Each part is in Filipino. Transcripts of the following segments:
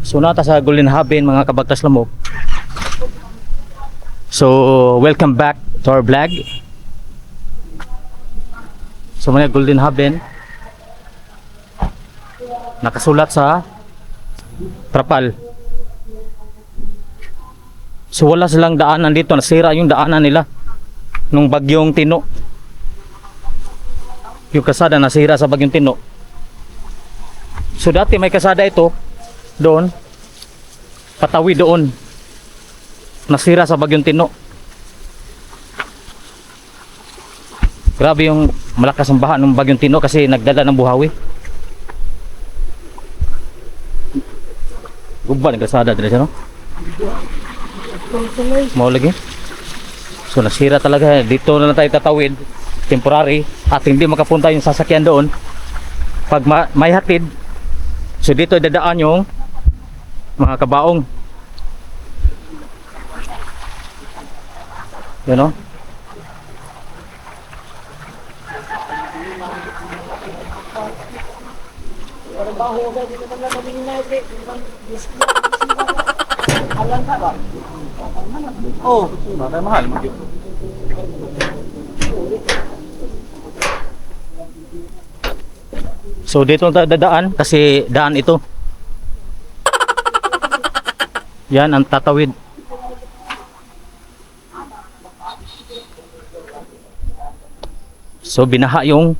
So nata sa Golden Haven mga kabagtas lamok. So welcome back to our vlog. So mga Golden Haven nakasulat sa trapal. So wala silang daanan dito, nasira yung daanan nila nung bagyong Tino. Yung kasada nasira sa bagyong Tino. So dati may kasada ito doon, patawid doon, nasira sa bagyong Tino. Grabe yung malakas ang baha ng bagyong Tino kasi nagdala ng buhawi. Guban ng kasada din siya, no? Mau lagi. So nasira talaga. Dito na lang tayo tatawid, temporary, at hindi makapunta yung sasakyan doon pag may hatid. So dito dadaan yung mga kabaong, you know. Oh, mahal mahal. So dito tayo dadaan kasi daan ito. Yan ang tatawid. So binaha yung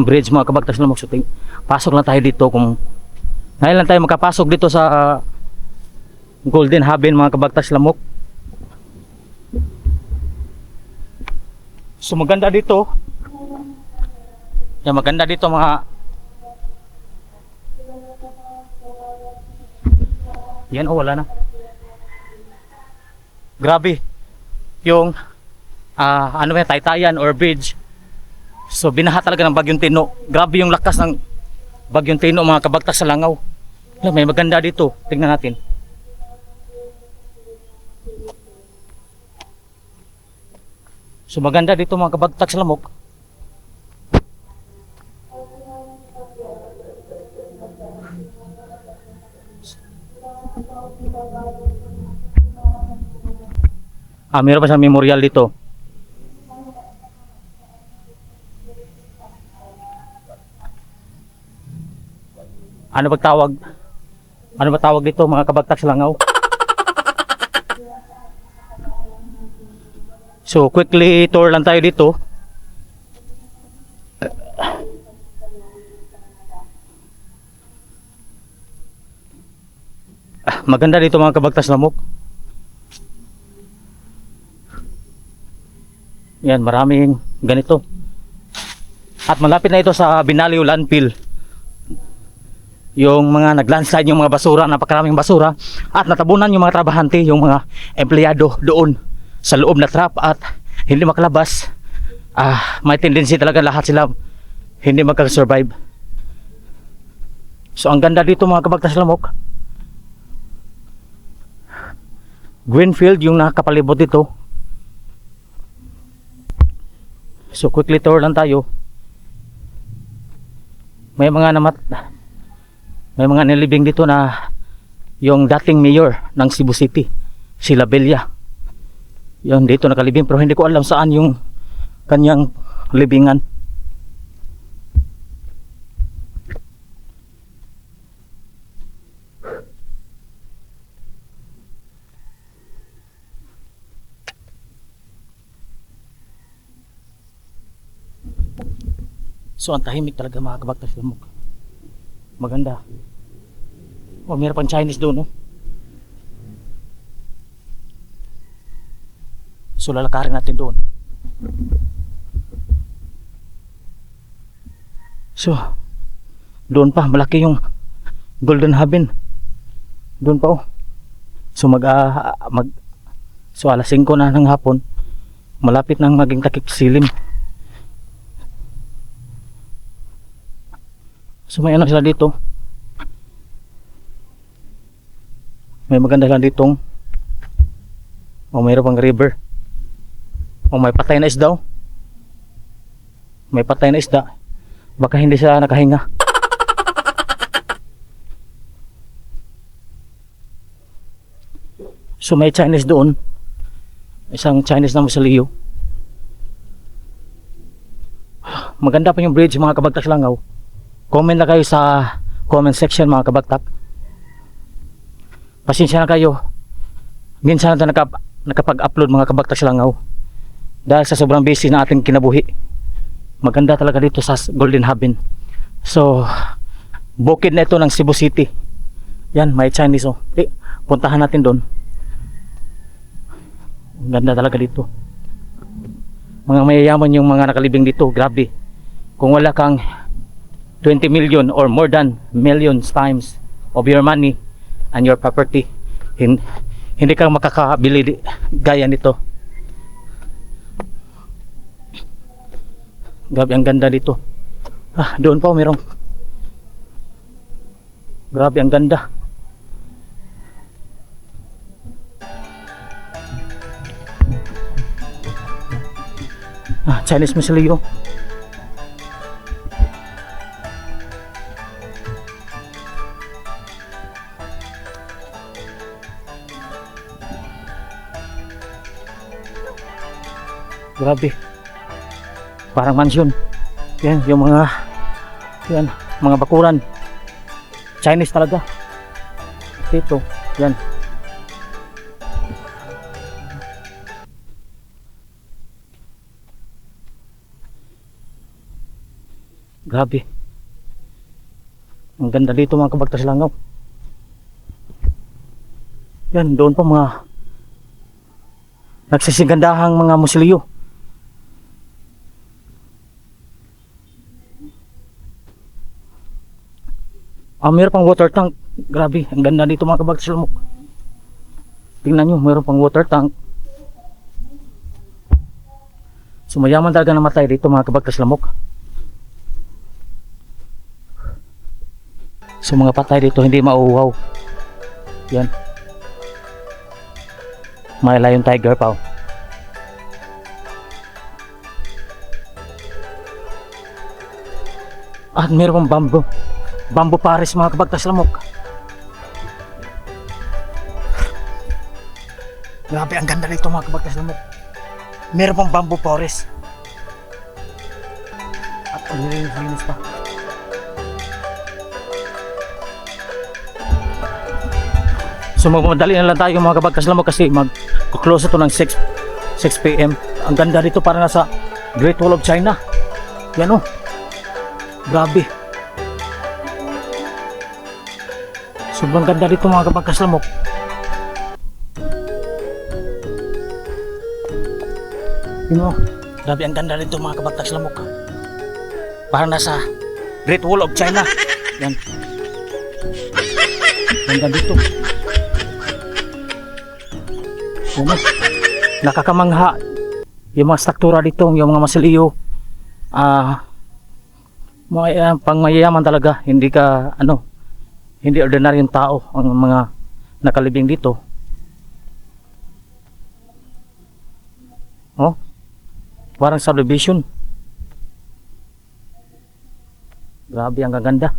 bridge mga kabagtas lamok. So pasok lang tayo dito kung ngayon lang tayo makapasok dito sa Golden Haven mga kabagtas lamok. So maganda dito. Yan, maganda dito mga. Yan, oh, wala na. Grabe yung ano ba, taytayan or bridge. So binaha talaga ng bagyong Tino. Grabe yung lakas ng bagyong Tino mga kabagtas sa Langaw. May maganda dito, tingnan natin. So maganda dito mga kabagtas sa lamok. Meron pa siyang memorial dito. Ano ba tawag? Ano ba tawag dito mga kabagtas sa Langaw? So quickly tour lang tayo dito. Maganda dito mga kabagtas lamok. Yan, maraming ganito. At malapit na ito sa Binaliw Landfill. Yung mga naglandslide, yung mga basura, napakaraming basura. At natabunan yung mga trabahante, yung mga empleyado doon sa loob na trap at hindi makalabas. May tendency talaga lahat sila hindi magka-survive. So ang ganda dito mga kabagtas lamok. Greenfield yung nakapalibot dito. So quickly tour lang tayo. May mga nilibing dito na yung dating mayor ng Cebu City, si Labella. Yun, dito nakalibing pero hindi ko alam saan yung kanyang libingan. So ang tahimik talaga mga kabagtas lamok. Maganda. Oh, meron pang Chinese doon, no? So lalakarin natin doon. So doon pa malaki yung Golden Haven. Doon pa, oh. So so alas 5 na ng hapon. Malapit nang maging takip silim. So may ano sila dito. May maganda lang ditong O mayroon pang river. O may patay na isda. May patay na isda. Baka hindi siya nakahinga. So may Chinese doon. Isang Chinese na musilyo. Maganda pa yung bridge mga kabagtak Langaw. Comment na kayo sa comment section mga kabagtak. Pasensya na kayo. Minsan na nakapag-upload mga kabagtak Langaw. Dahil sa sobrang busy na ating kinabuhi. Maganda talaga dito sa Golden Haven. So bukid na ito ng Cebu City. Yan, may Chinese oh. Puntahan natin doon. Ganda talaga dito. Mga mayayaman yung mga nakalibing dito. Grabe. Kung wala kang 20 million or more than millions times of your money and your property, hindi kang makakabili gaya nito. Grabe ang ganda dito. Doon pa mayroong. Grabe ang ganda. Chinese musilyo. Grabe. Parang mansion. Yan, yung mga bakuran. Chinese talaga. Dito, yan. Grabe. Ang ganda dito mga kabagtas Langaw. Yan, doon pa mga nagsisigandahang mga musilyo. Mayroon pang water tank. Grabe, ang ganda dito mga kabagtas Langaw. Tingnan nyo, mayroon pang water tank. So mayaman talaga namatay dito mga kabagtas Langaw. So mga patay dito hindi mauuhaw. Yan. May lion tiger pa. At meron pang bamboo pares mga kabagtas Langaw. Grabe ang ganda nito mga kabagtas Langaw. Meron pang bamboo forest. At ang linis pa. So magmamadali na lang tayo mga kabagtas Langaw kasi mag-close ito ng 6 PM. Ang ganda dito para nasa Great Wall of China. Yan oh. Grabe. Sobrang ganda dito mga kabagtas Langaw. Yun oh. Grabe ang ganda dito mga kabagtas Langaw. Para nasa Great Wall of China. Yan. Ganda dito. Nakakamangha yung mga struktura dito, yung mga musilyo. Pang mayayaman talaga, hindi ordinaryong tao ang mga nakalibing dito. Oh, parang subdivision. Grabe ang gaganda.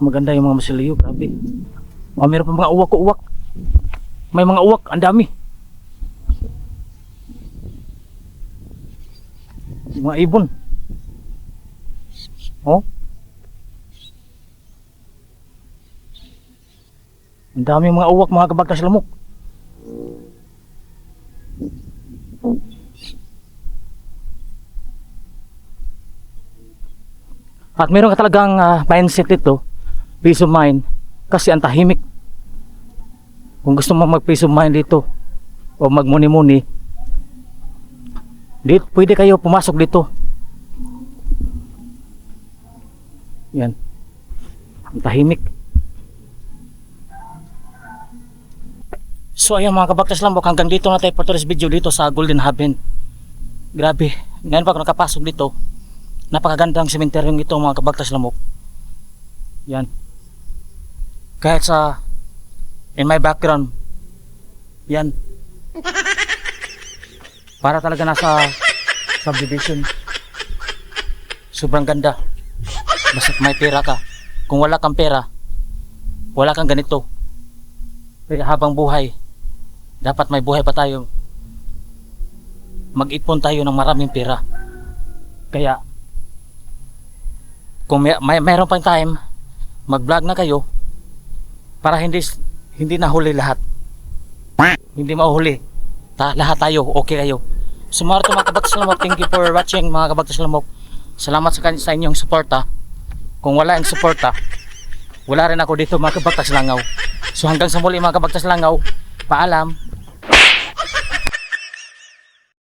Maganda yung mga musilyo, grabe. Meron pa mga uwak-uwak. May mga uwak, ang dami. Mga ibon. Oh. Ang dami mga uwak mga kabagtas Langaw. At meron ka talagang mindset dito, peace of mind, kasi ang tahimik. Kung gusto mo mag peace of mind dito o magmuni-muni, dito pwede kayo pumasok dito. Yan. Ang tahimik. So ayan mga kabagtas Langaw, hanggang dito na tayo for today's video dito sa Golden Haven. Grabe. Ngayon pa ako nakapasok dito, napakagandang sementeryong ito mga kabagtas Langaw. Yan. Kahit sa in my background Yan. Para talaga nasa subdivision. Sobrang ganda. Basta may pera ka. Kung wala kang pera, wala kang ganito. Kaya habang buhay, dapat may buhay pa tayo. Mag-ipon tayo ng maraming pera. Kaya, kung mayroon pang time, mag-vlog na kayo para hindi nahuli lahat. Hindi mahuhuli. Lahat tayo, okay kayo. Sumara to mga Kabagtas Lamok. Thank you for watching mga Kabagtas Lamok. Salamat sa inyong suporta. Kung wala ang suporta, wala rin ako dito mga Kabagtas Langaw. So hanggang sa muli mga Kabagtas Langaw, paalam.